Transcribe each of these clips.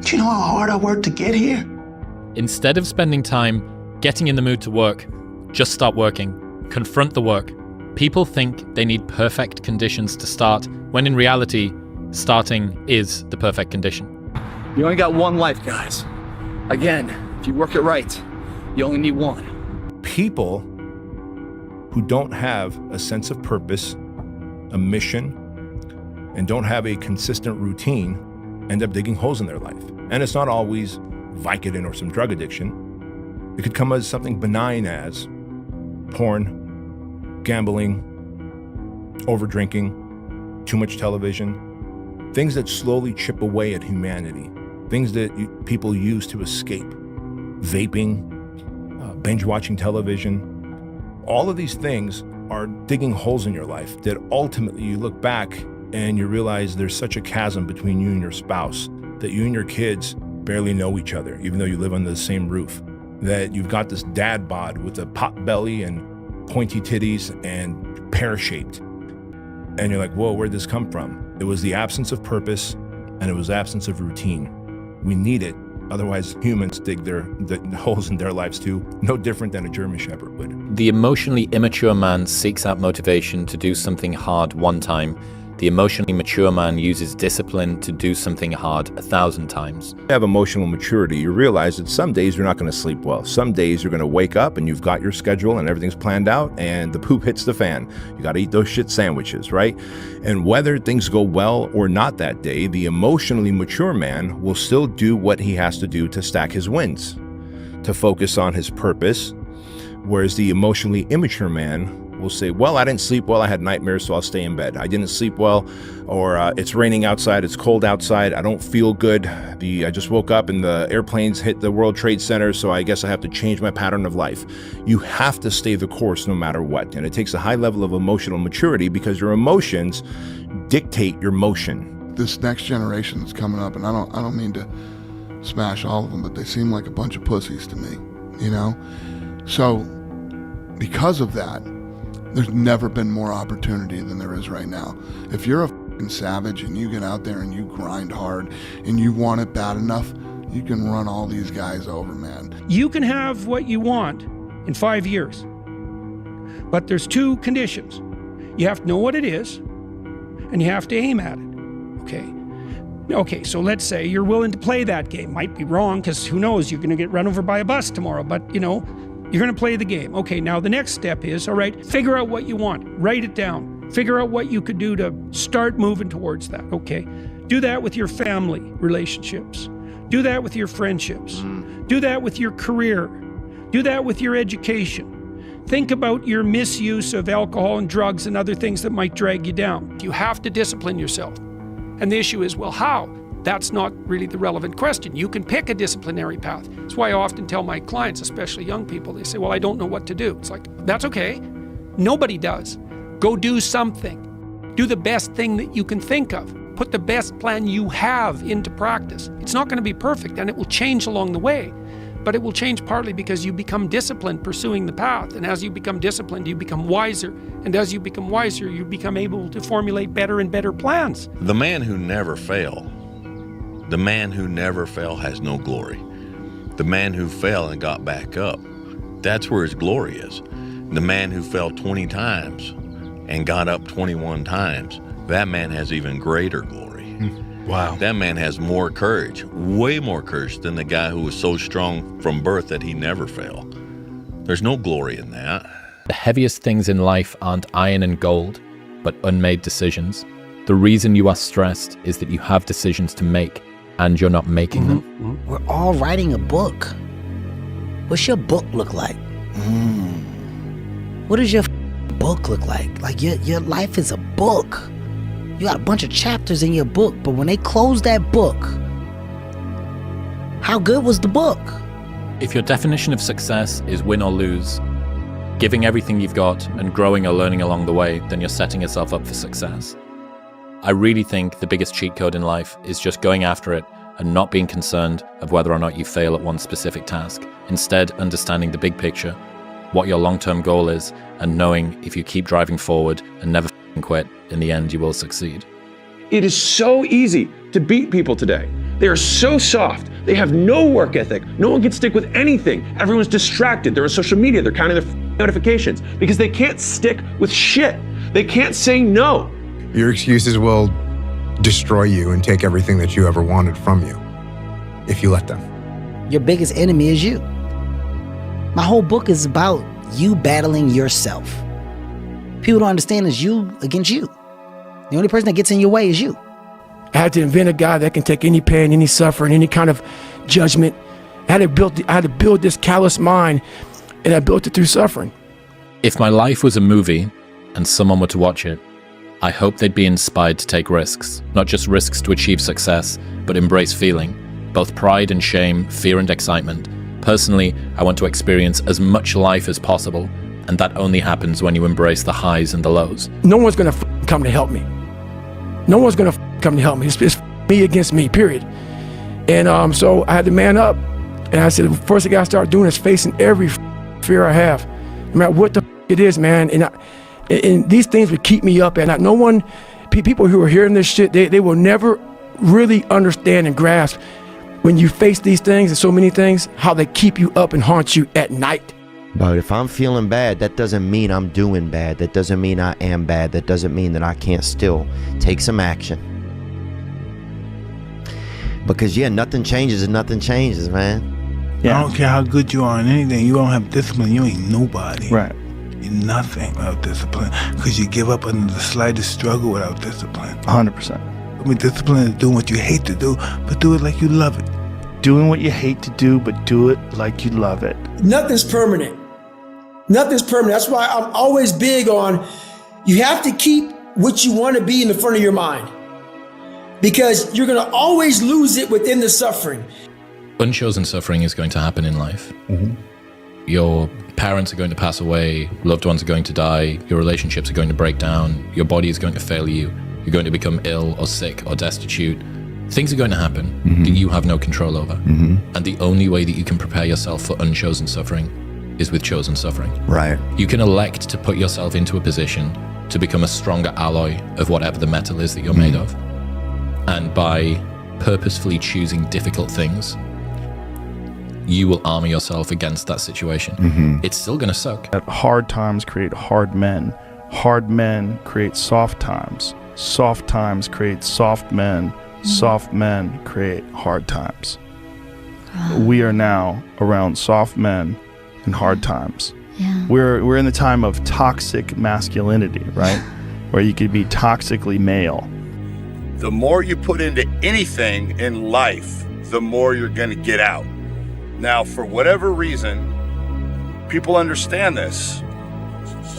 Do you know how hard I worked to get here? Instead of spending time getting in the mood to work, just start working. Confront the work. People think they need perfect conditions to start, when in reality, starting is the perfect condition. You only got one life, guys. Again, if you work it right, you only need one. People who don't have a sense of purpose, a mission, and don't have a consistent routine end up digging holes in their life. And it's not always Vicodin or some drug addiction. It could come as something benign as porn, gambling, overdrinking, too much television, things that slowly chip away at humanity, things that people use to escape, vaping, binge watching television. All of these things are digging holes in your life that ultimately you look back and you realize there's such a chasm between you and your spouse, that you and your kids barely know each other, even though you live under the same roof, that you've got this dad bod with a pot belly and pointy titties and pear-shaped. And you're like, whoa, where'd this come from? It was the absence of purpose and it was absence of routine. We need it. Otherwise, humans dig the holes in their lives too, no different than a German Shepherd would. The emotionally immature man seeks out motivation to do something hard one time. The emotionally mature man uses discipline to do something hard 1,000 times. You have emotional maturity, you realize that some days you're not going to sleep well. Some days you're going to wake up and you've got your schedule and everything's planned out and the poop hits the fan. You got to eat those shit sandwiches, right? And whether things go well or not that day, the emotionally mature man will still do what he has to do to stack his wins, to focus on his purpose. Whereas the emotionally immature man will say, well, I didn't sleep well, I had nightmares, so I'll stay in bed. I didn't sleep well, or it's raining outside, it's cold outside, I don't feel good. I just woke up and the airplanes hit the World Trade Center, so I guess I have to change my pattern of life. You have to stay the course no matter what. And it takes a high level of emotional maturity because your emotions dictate your motion. This next generation that's coming up, and I don't mean to smash all of them, but they seem like a bunch of pussies to me, you know? So because of that, there's never been more opportunity than there is right now. If you're a fucking savage and you get out there and you grind hard and you want it bad enough, you can run all these guys over, man. You can have what you want in 5 years, but there's two conditions. You have to know what it is and you have to aim at it, okay? So let's say you're willing to play that game. Might be wrong, because who knows, you're gonna get run over by a bus tomorrow, but you know, you're going to play the game. Okay, now the next step is, all right, figure out what you want. Write it down. Figure out what you could do to start moving towards that, okay? Do that with your family relationships. Do that with your friendships. Do that with your career. Do that with your education. Think about your misuse of alcohol and drugs and other things that might drag you down. You have to discipline yourself. And the issue is, well, how? That's not really the relevant question. You can pick a disciplinary path. That's why I often tell my clients, especially young people, they say, well, I don't know what to do. It's like, that's okay. Nobody does. Go do something. Do the best thing that you can think of. Put the best plan you have into practice. It's not going to be perfect, and it will change along the way. But it will change partly because you become disciplined pursuing the path. And as you become disciplined, you become wiser. And as you become wiser, you become able to formulate better and better plans. The man who never failed. The man who never fell has no glory. The man who fell and got back up, that's where his glory is. The man who fell 20 times and got up 21 times, that man has even greater glory. Wow. That man has more courage, way more courage than the guy who was so strong from birth that he never fell. There's no glory in that. The heaviest things in life aren't iron and gold, but unmade decisions. The reason you are stressed is that you have decisions to make, and you're not making them. We're all writing a book. What's your book look like? What does your book look like? Like your life is a book. You got a bunch of chapters in your book, but when they close that book, how good was the book? If your definition of success is win or lose, giving everything you've got and growing or learning along the way, then you're setting yourself up for success. I really think the biggest cheat code in life is just going after it and not being concerned of whether or not you fail at one specific task. Instead, understanding the big picture, what your long-term goal is, and knowing if you keep driving forward and never quit, in the end you will succeed. It is so easy to beat people today. They are so soft. They have no work ethic. No one can stick with anything. Everyone's distracted. They're on social media. They're counting their notifications because they can't stick with shit. They can't say no. Your excuses will destroy you and take everything that you ever wanted from you if you let them. Your biggest enemy is you. My whole book is about you battling yourself. People don't understand it's you against you. The only person that gets in your way is you. I had to invent a guy that can take any pain, any suffering, any kind of judgment. I had to build this callous mind, and I built it through suffering. If my life was a movie and someone were to watch it, I hope they'd be inspired to take risks, not just risks to achieve success, but embrace feeling, both pride and shame, fear and excitement. Personally, I want to experience as much life as possible, and that only happens when you embrace the highs and the lows. No one's gonna come to help me. No one's gonna come to help me. It's me against me, period. And so I had to man up, and I said, the first thing I gotta start doing is facing every fear I have, no matter what the it is, man. And these things would keep me up at night. No one, people who are hearing this shit, they will never really understand and grasp when you face these things and so many things, how they keep you up and haunt you at night. But if I'm feeling bad, that doesn't mean I'm doing bad. That doesn't mean I am bad. That doesn't mean that I can't still take some action. Because yeah, nothing changes and nothing changes, man. I don't care how good you are in anything. You don't have discipline, you ain't nobody. Right. You're nothing without discipline. Because you give up under the slightest struggle without discipline. 100%. I mean, discipline is doing what you hate to do, but do it like you love it. Doing what you hate to do, but do it like you love it. Nothing's permanent. Nothing's permanent. That's why I'm always big on, you have to keep what you want to be in the front of your mind. Because you're going to always lose it within the suffering. Unchosen suffering is going to happen in life. Mm-hmm. Your parents are going to pass away, loved ones are going to die, your relationships are going to break down, your body is going to fail you, you're going to become ill or sick or destitute. Things are going to happen that you have no control over. And the only way that you can prepare yourself for unchosen suffering is with chosen suffering. Right. You can elect to put yourself into a position to become a stronger alloy of whatever the metal is that you're made of. And by purposefully choosing difficult things, you will armor yourself against that situation. It's still going to suck. Hard times create hard men. Hard men create soft times. Soft times create soft men. Soft men create hard times. We are now around soft men and hard times. Yeah. We're in the time of toxic masculinity, right? Where you could be toxically male. The more you put into anything in life, the more you're going to get out. Now, for whatever reason, people understand this.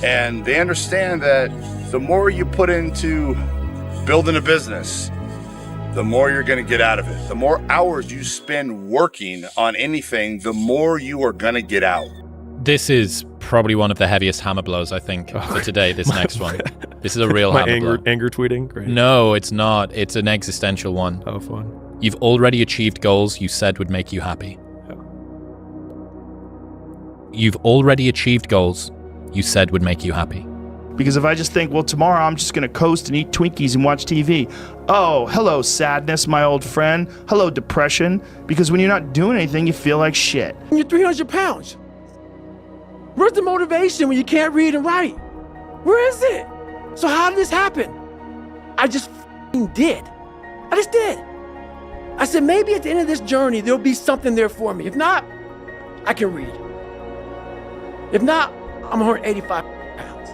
And they understand that the more you put into building a business, the more you're going to get out of it. The more hours you spend working on anything, the more you are going to get out. This is probably one of the heaviest hammer blows, I think, for today, this next one. This is a real hammer blow. Anger tweeting? Great. No, it's not. It's an existential one. Oh, fun. You've already achieved goals you said would make you happy. You've already achieved goals you said would make you happy. Because if I just think, well, tomorrow I'm just going to coast and eat Twinkies and watch TV. Oh, hello, sadness, my old friend. Hello, depression. Because when you're not doing anything, you feel like shit. You're 300 pounds. Where's the motivation when you can't read and write? Where is it? So how did this happen? I just did. I just did. I said, maybe at the end of this journey, there'll be something there for me. If not, I can read. If not, I'm 185 pounds.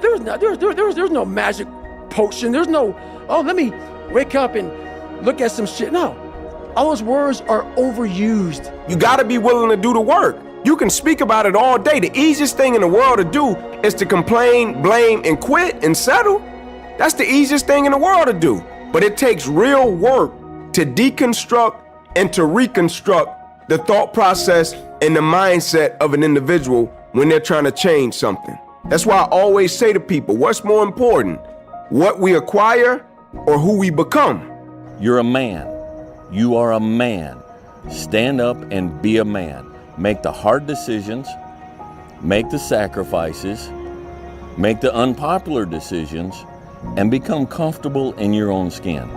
There's no magic potion. There's no, oh, let me wake up and look at some shit. No, all those words are overused. You gotta be willing to do the work. You can speak about it all day. The easiest thing in the world to do is to complain, blame, and quit and settle. That's the easiest thing in the world to do. But it takes real work to deconstruct and to reconstruct the thought process and the mindset of an individual when they're trying to change something. That's why I always say to people, what's more important, what we acquire or who we become? You're a man. You are a man. Stand up and be a man. Make the hard decisions, make the sacrifices, make the unpopular decisions, and become comfortable in your own skin.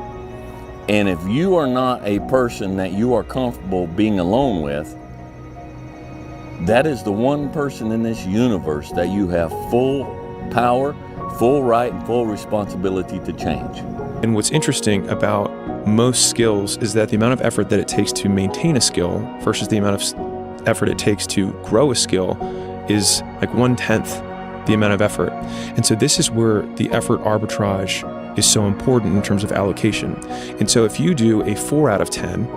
And if you are not a person that you are comfortable being alone with, that is the one person in this universe that you have full power, full right, and full responsibility to change. And what's interesting about most skills is that the amount of effort that it takes to maintain a skill versus the amount of effort it takes to grow a skill is like 1/10 the amount of effort. And so this is where the effort arbitrage is so important in terms of allocation. And so if you do a 4 out of 10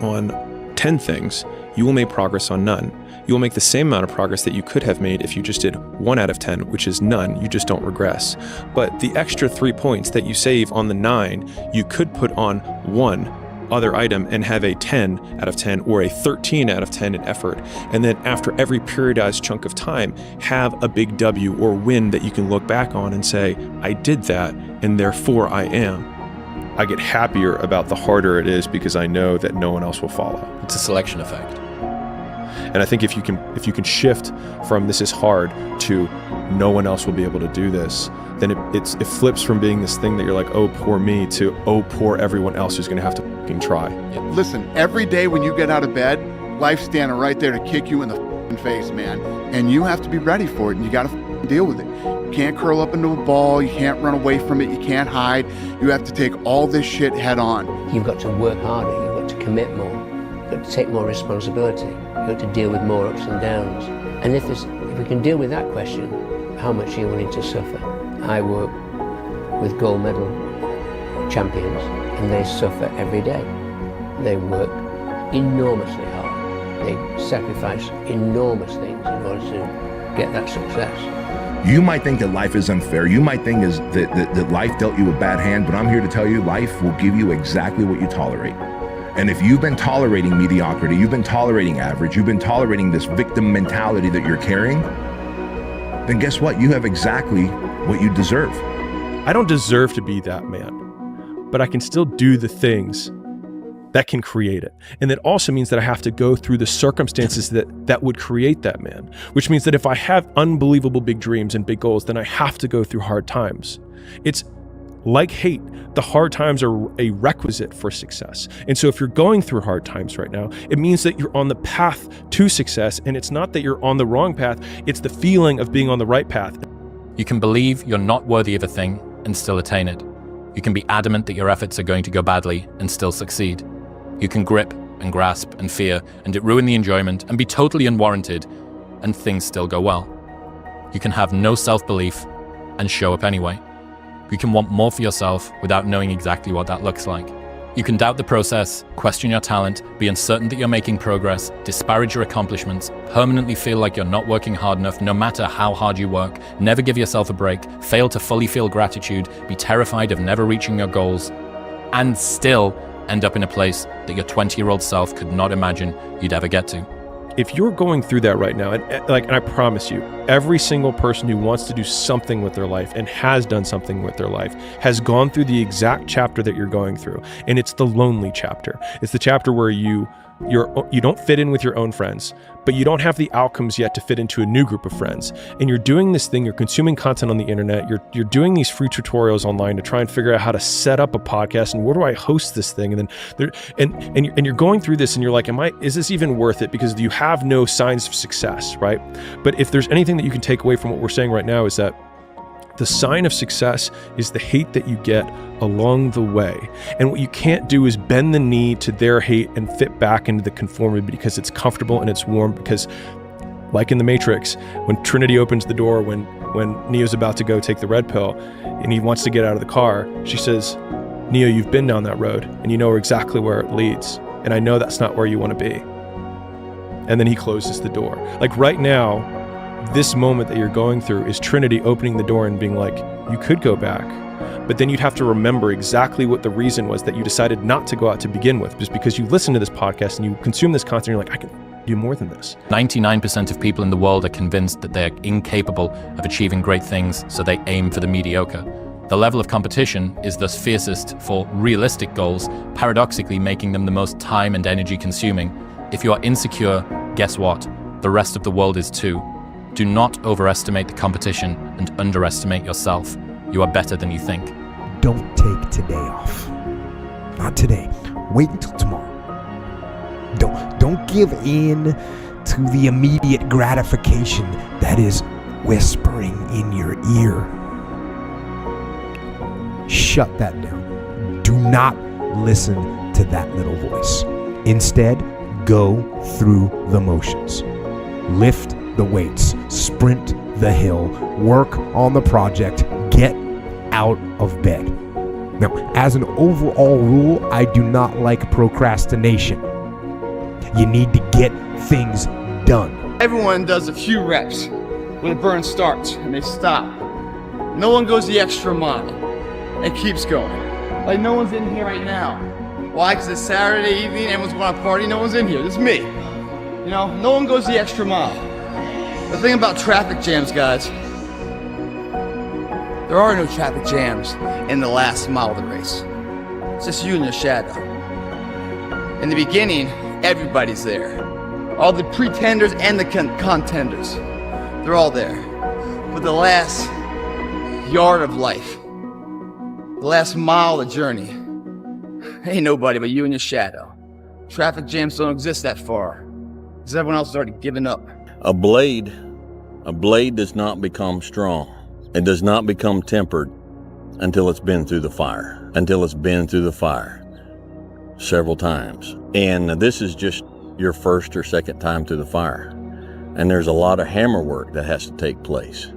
on 10 things, you will make progress on none. You will make the same amount of progress that you could have made if you just did 1 out of 10, which is none. You just don't regress. But the extra 3 points that you save on the 9, you could put on one other item and have a 10 out of 10 or a 13 out of 10 in effort. And then after every periodized chunk of time, have a big W or win that you can look back on and say, I did that, and therefore I am. I get happier about the harder it is because I know that no one else will follow. It's a selection effect. And I think if you can shift from this is hard to no one else will be able to do this, then it flips from being this thing that you're like, oh, poor me, to oh, poor everyone else who's going to have to fucking try. Listen, every day when you get out of bed, life's standing right there to kick you in the face, man. And you have to be ready for it, and you got to deal with it. You can't curl up into a ball. You can't run away from it. You can't hide. You have to take all this shit head on. You've got to work harder. You've got to commit more. You've got to take more responsibility. You've got to deal with more ups and downs. And if we can deal with that question, how much are you willing to suffer? I work with gold medal champions, and they suffer every day. They work enormously hard. They sacrifice enormous things in order to get that success. You might think that life is unfair. You might think that life dealt you a bad hand, but I'm here to tell you life will give you exactly what you tolerate. And if you've been tolerating mediocrity, you've been tolerating average, you've been tolerating this victim mentality that you're carrying, then guess what? You have exactly what you deserve. I don't deserve to be that man, but I can still do the things that can create it. And that also means that I have to go through the circumstances that would create that man, which means that if I have unbelievable big dreams and big goals, then I have to go through hard times. It's like hate, the hard times are a requisite for success. And so if you're going through hard times right now, it means that you're on the path to success, and it's not that you're on the wrong path, it's the feeling of being on the right path. You can believe you're not worthy of a thing and still attain it. You can be adamant that your efforts are going to go badly and still succeed. You can grip and grasp and fear and it ruin the enjoyment and be totally unwarranted and things still go well. You can have no self-belief and show up anyway. You can want more for yourself without knowing exactly what that looks like. You can doubt the process, question your talent, be uncertain that you're making progress, disparage your accomplishments, permanently feel like you're not working hard enough no matter how hard you work, never give yourself a break, fail to fully feel gratitude, be terrified of never reaching your goals, and still end up in a place that your 20-year-old self could not imagine you'd ever get to. If you're going through that right now, and I promise you, every single person who wants to do something with their life and has done something with their life has gone through the exact chapter that you're going through. And it's the lonely chapter. It's the chapter where you don't fit in with your own friends, but you don't have the outcomes yet to fit into a new group of friends. And you're doing this thing, you're consuming content on the internet, you're doing these free tutorials online to try and figure out how to set up a podcast and where do I host this thing? And then you're going through this and you're like, is this even worth it? Because you have no signs of success, right? But if there's anything that you can take away from what we're saying right now is that the sign of success is the hate that you get along the way. And what you can't do is bend the knee to their hate and fit back into the conformity because it's comfortable and it's warm. Because like in the Matrix, when Trinity opens the door, when Neo's about to go take the red pill and he wants to get out of the car, she says, Neo, you've been down that road and you know exactly where it leads. And I know that's not where you want to be. And then he closes the door. Like right now, this moment that you're going through is Trinity opening the door and being like, you could go back, but then you'd have to remember exactly what the reason was that you decided not to go out to begin with, just because you listen to this podcast and you consume this content, you're like, I can do more than this. 99% of people in the world are convinced that they're incapable of achieving great things, so they aim for the mediocre. The level of competition is thus fiercest for realistic goals, paradoxically making them the most time and energy consuming. If you are insecure, guess what? The rest of the world is too. Do not overestimate the competition and underestimate yourself. You are better than you think. Don't take today off. Not today. Wait until tomorrow. Don't give in to the immediate gratification that is whispering in your ear. Shut that down. Do not listen to that little voice. Instead, go through the motions. Lift the weights, sprint the hill, work on the project, get out of bed. Now, as an overall rule, I do not like procrastination. You need to get things done. Everyone does a few reps when the burn starts and they stop. No one goes the extra mile and keeps going. Like no one's in here right now. Why? Because it's Saturday evening, everyone's going to party, no one's in here, just me. You know, no one goes the extra mile. The thing about traffic jams, guys, there are no traffic jams in the last mile of the race. It's just you and your shadow. In the beginning, everybody's there. All the pretenders and the contenders, they're all there. But the last yard of life, the last mile of the journey, ain't nobody but you and your shadow. Traffic jams don't exist that far, because everyone else has already given up. A blade does not become strong. It does not become tempered until it's been through the fire, several times. And this is just your first or second time through the fire. And there's a lot of hammer work that has to take place.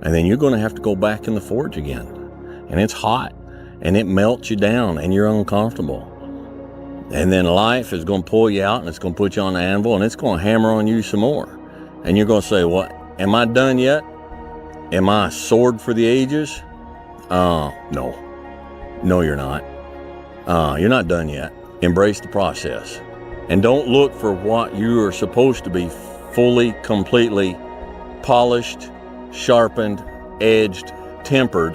And then you're going to have to go back in the forge again. And it's hot and it melts you down and you're uncomfortable. And then life is going to pull you out and it's going to put you on the anvil and it's going to hammer on you some more. And you're going to say, what? Am I done yet? Am I a sword for the ages? No. No, you're not. You're not done yet. Embrace the process. And don't look for what you are supposed to be fully, completely polished, sharpened, edged, tempered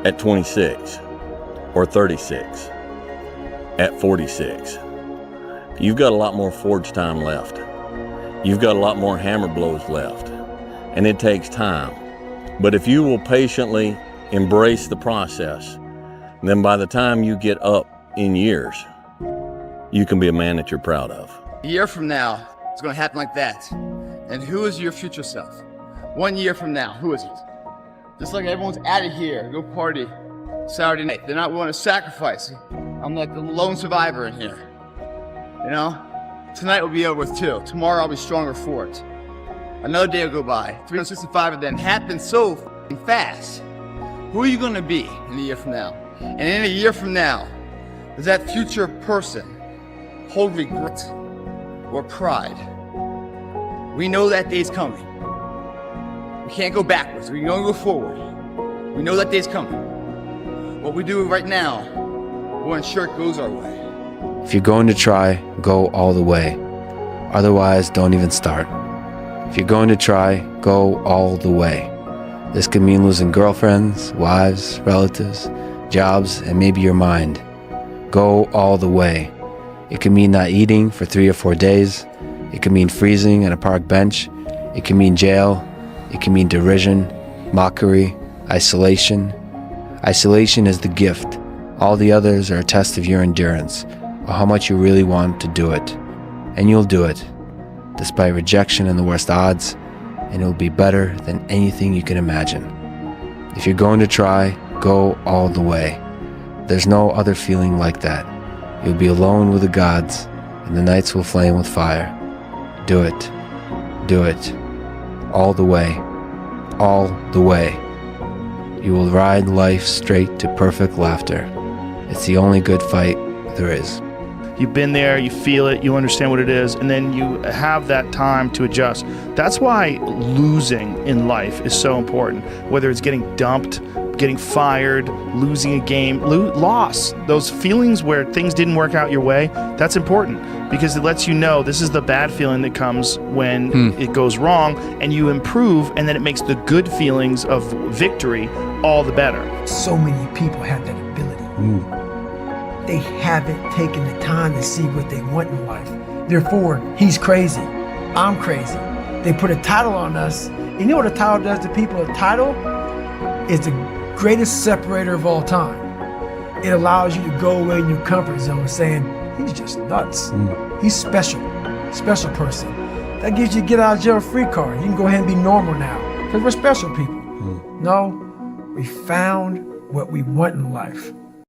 at 26 or 36, at 46. You've got a lot more forge time left. You've got a lot more hammer blows left. And it takes time. But if you will patiently embrace the process, then by the time you get up in years, you can be a man that you're proud of. A year from now, it's going to happen like that. And who is your future self? 1 year from now, who is it? Just like everyone's out of here, go party Saturday night. They're not willing to sacrifice. I'm like the lone survivor in here. You know? Tonight will be over with too. Tomorrow I'll be stronger for it. Another day will go by. 365 of them happen so fast. Who are you going to be in a year from now? And in a year from now, does that future person hold regret or pride? We know that day's coming. We can't go backwards. We can only go forward. We know that day's coming. What we do right now will ensure it goes our way. If you're going to try, go all the way. Otherwise, don't even start. If you're going to try, go all the way. This could mean losing girlfriends, wives, relatives, jobs, and maybe your mind. Go all the way. It could mean not eating for 3 or 4 days. It could mean freezing on a park bench. It could mean jail. It can mean derision, mockery, isolation. Isolation is the gift. All the others are a test of your endurance, or how much you really want to do it. And you'll do it, despite rejection and the worst odds, and it'll be better than anything you can imagine. If you're going to try, go all the way. There's no other feeling like that. You'll be alone with the gods, and the nights will flame with fire. Do it. Do it. All the way. All the way. You will ride life straight to perfect laughter. It's the only good fight there is. You've been there, you feel it, you understand what it is, and then you have that time to adjust. That's why losing in life is so important. Whether it's getting dumped, getting fired, losing a game, loss, those feelings where things didn't work out your way, that's important because it lets you know this is the bad feeling that comes when it goes wrong, and you improve, and then it makes the good feelings of victory all the better. So many people have that ability. They haven't taken the time to see what they want in life. Therefore, he's crazy. I'm crazy. They put a title on us. You know what a title does to people? A title is the greatest separator of all time. it allows you to go away in your comfort zone saying, he's just nuts. He's special person. That gives you a get out of jail free card. You can go ahead and be normal now because we're special people. No, we found what we want in life.